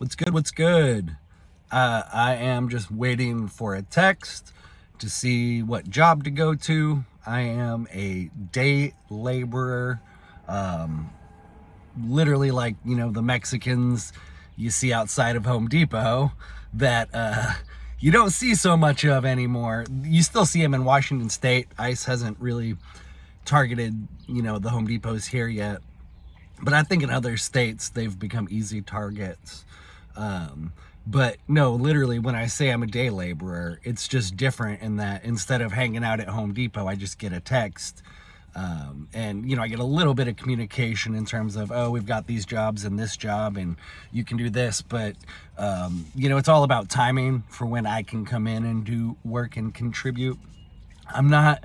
What's good? What's good? I am just waiting for a text to see what job to go to. I am a day laborer, literally like, the Mexicans you see outside of Home Depot that you don't see so much of anymore. You still see them in Washington State. ICE hasn't really targeted, the Home Depots here yet. But I think in other states, they've become easy targets. But no, literally, when I say I'm a day laborer, it's just different in that instead of hanging out at Home Depot, I just get a text. And I get a little bit of communication in terms of, oh, we've got these jobs and this job and you can do this. But, it's all about timing for when I can come in and do work and contribute. I'm not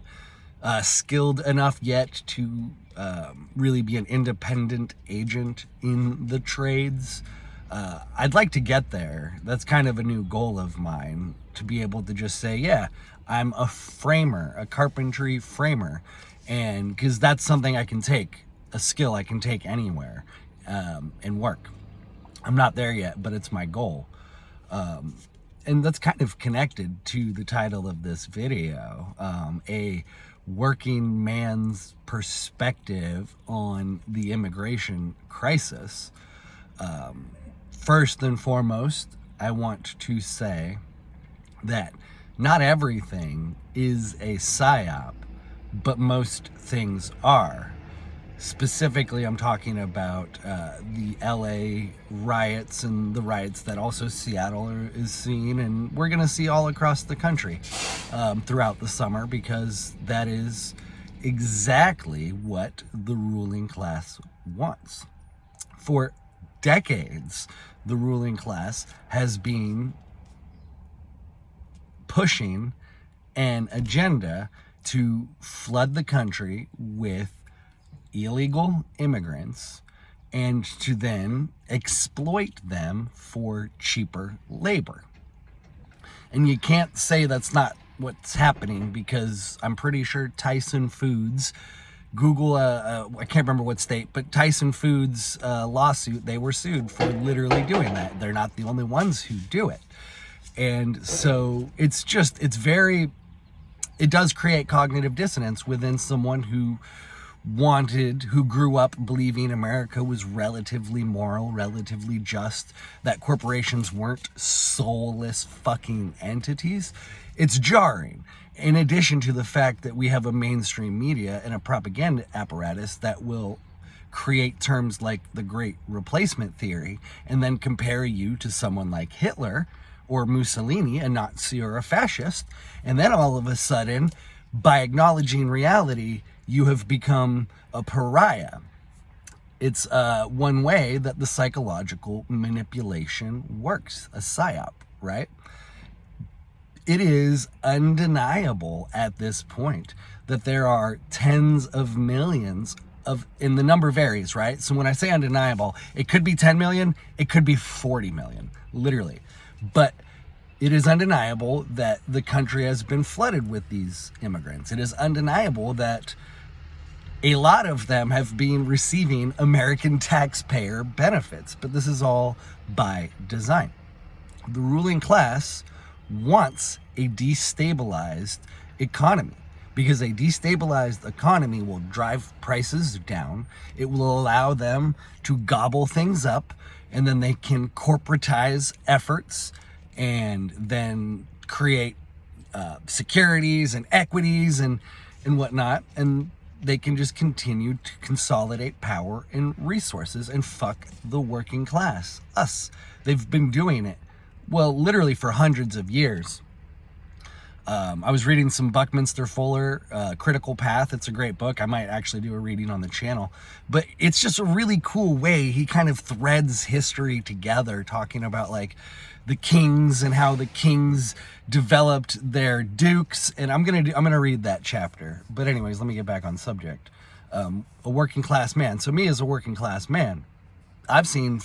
skilled enough yet to really be an independent agent in the trades. I'd like to get there. That's kind of a new goal of mine, to be able to just say, yeah, I'm a framer, a carpentry framer. And because that's something I can take, a skill I can take anywhere and work. I'm not there yet, but it's my goal. And that's kind of connected to the title of this video, a working man's perspective on the immigration crisis. First and foremost, I want to say that not everything is a psyop, but most things are. Specifically, I'm talking about the LA riots and the riots that also Seattle is seeing, and we're going to see all across the country throughout the summer, because that is exactly what the ruling class wants. For decades, the ruling class has been pushing an agenda to flood the country with illegal immigrants and to then exploit them for cheaper labor. And you can't say that's not what's happening, because I'm pretty sure Tyson Foods, Google, I can't remember what state, but Tyson Foods lawsuit, they were sued for literally doing that. They're not the only ones who do it. And so it does create cognitive dissonance within someone who grew up believing America was relatively moral, relatively just, that corporations weren't soulless fucking entities. It's jarring. In addition to the fact that we have a mainstream media and a propaganda apparatus that will create terms like the Great Replacement Theory and then compare you to someone like Hitler or Mussolini, a Nazi or a fascist, and then all of a sudden, by acknowledging reality, you have become a pariah. It's one way that the psychological manipulation works, a psyop, right? It is undeniable at this point that there are tens of millions and the number varies, right? So when I say undeniable, it could be 10 million, it could be 40 million, literally. But it is undeniable that the country has been flooded with these immigrants. It is undeniable that a lot of them have been receiving American taxpayer benefits, but this is all by design. The ruling class wants a destabilized economy, because a destabilized economy will drive prices down. It will allow them to gobble things up, and then they can corporatize efforts and then create securities and equities and whatnot, and they can just continue to consolidate power and resources and fuck the working class, us. They've been doing it, well, literally for hundreds of years. I was reading some Buckminster Fuller, Critical Path. It's a great book. I might actually do a reading on the channel. But it's just a really cool way he kind of threads history together, talking about like the kings and how the kings developed their dukes. And I'm gonna read that chapter. But anyways, let me get back on subject. A working class man. So me as a working class man, I've seen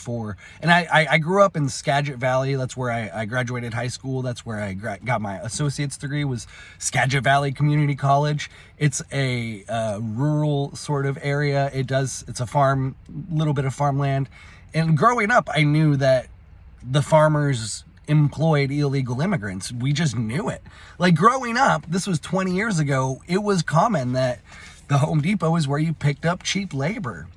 and I grew up in Skagit Valley. That's where I graduated high school. That's where I got my associate's degree, was Skagit Valley Community College. It's a rural sort of area. It's a farm, little bit of farmland. And growing up, I knew that the farmers employed illegal immigrants. We just knew it. Like growing up, this was 20 years ago, it was common that the Home Depot is where you picked up cheap labor.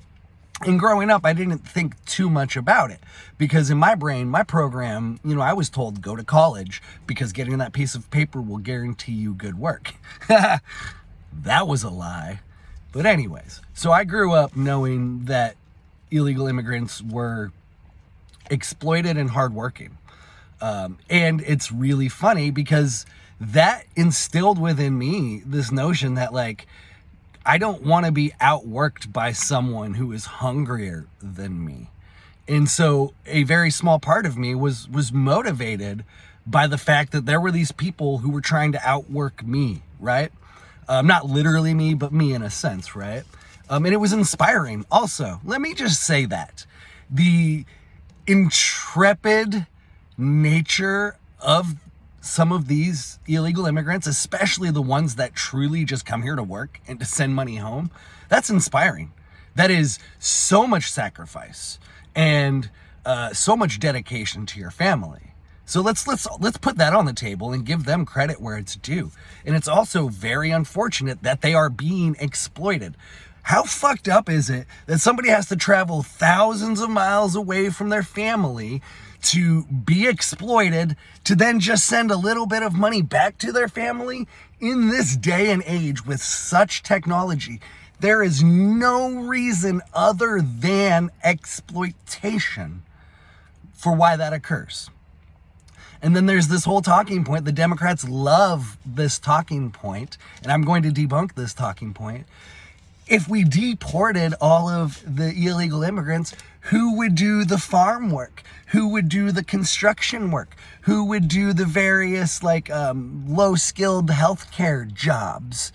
And growing up, I didn't think too much about it because in my brain, my program, I was told go to college because getting that piece of paper will guarantee you good work. That was a lie. But anyways, so I grew up knowing that illegal immigrants were exploited and hardworking. And it's really funny because that instilled within me this notion that like, I don't want to be outworked by someone who is hungrier than me. And so a very small part of me was motivated by the fact that there were these people who were trying to outwork me, right? Not literally me, but me in a sense, right? And it was inspiring. Also, let me just say that the intrepid nature of some of these illegal immigrants, especially the ones that truly just come here to work and to send money home, that's inspiring. That is so much sacrifice and so much dedication to your family. So let's put that on the table and give them credit where it's due. And it's also very unfortunate that they are being exploited. How fucked up is it that somebody has to travel thousands of miles away from their family to be exploited, to then just send a little bit of money back to their family? In this day and age with such technology, there is no reason other than exploitation for why that occurs. And then there's this whole talking point. The Democrats love this talking point, and I'm going to debunk this talking point. If we deported all of the illegal immigrants, who would do the farm work? Who would do the construction work? Who would do the various low-skilled healthcare jobs?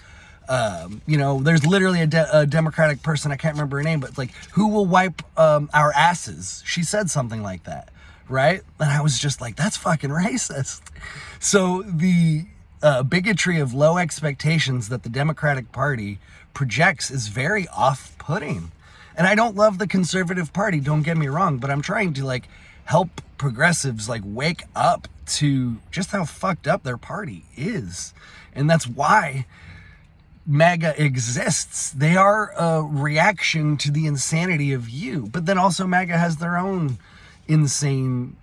There's literally a Democratic person, I can't remember her name, but like, who will wipe our asses? She said something like that, right? And I was just like, that's fucking racist. So the bigotry of low expectations that the Democratic Party projects is very off-putting. And I don't love the conservative party, don't get me wrong, but I'm trying to help progressives wake up to just how fucked up their party is. And that's why MAGA exists. They are a reaction to the insanity of you, but then also MAGA has their own insane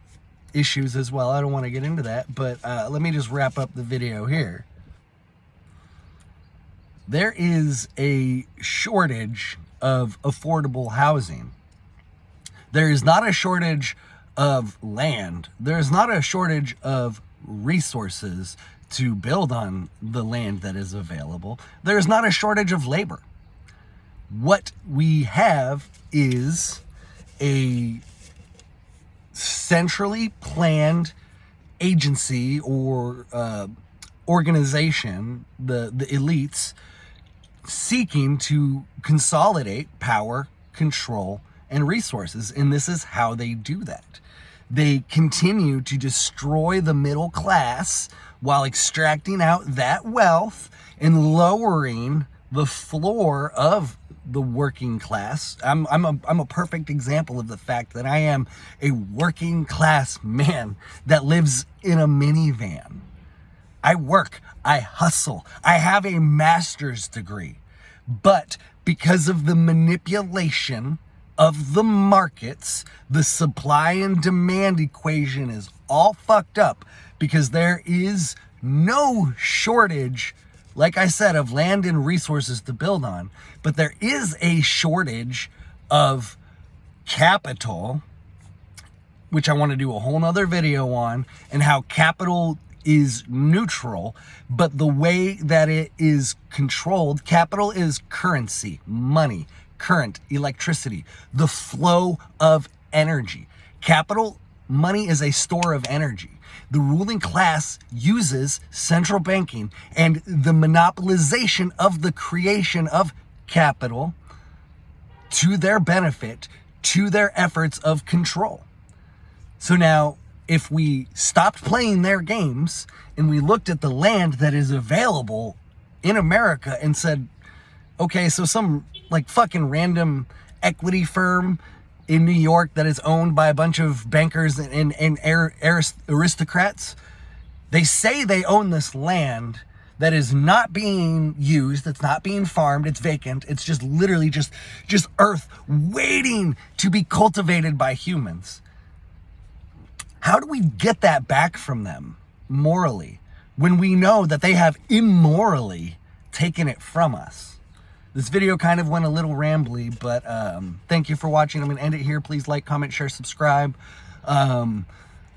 issues as well. I don't want to get into that, but let me just wrap up the video here. There is a shortage of affordable housing. There is not a shortage of land. There is not a shortage of resources to build on the land that is available. There is not a shortage of labor. What we have is a centrally planned agency or organization, the elites, seeking to consolidate power, control, and resources. And this is how they do that. They continue to destroy the middle class while extracting out that wealth and lowering the floor of the working class. I'm a perfect example of the fact that I am a working class man that lives in a minivan. I work, I hustle, I have a master's degree, but because of the manipulation of the markets, the supply and demand equation is all fucked up because there is no shortage, like I said, of land and resources to build on, but there is a shortage of capital, which I want to do a whole nother video on, and how capital is neutral, but the way that it is controlled, capital is currency, money, current, electricity, the flow of energy. Capital, money is a store of energy. The ruling class uses central banking and the monopolization of the creation of capital to their benefit, to their efforts of control. So now, if we stopped playing their games and we looked at the land that is available in America and said, okay, so some fucking random equity firm in New York that is owned by a bunch of bankers and aristocrats. They say they own this land that is not being used, it's not being farmed, it's vacant, it's just literally just earth waiting to be cultivated by humans. How do we get that back from them morally when we know that they have immorally taken it from us? This video kind of went a little rambly, but thank you for watching. I'm going to end it here. Please like, comment, share, subscribe.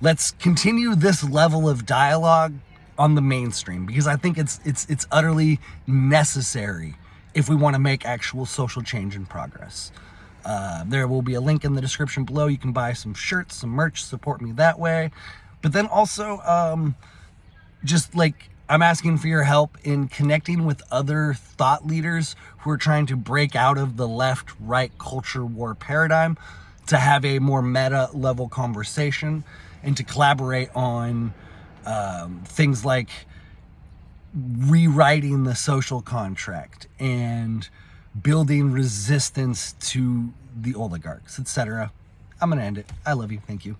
Let's continue this level of dialogue on the mainstream, because I think it's utterly necessary if we want to make actual social change and progress. There will be a link in the description below. You can buy some shirts, some merch, support me that way. But then also, just like, I'm asking for your help in connecting with other thought leaders who are trying to break out of the left-right culture war paradigm to have a more meta level conversation and to collaborate on things like rewriting the social contract and building resistance to the oligarchs, etc. I'm going to end it. I love you. Thank you.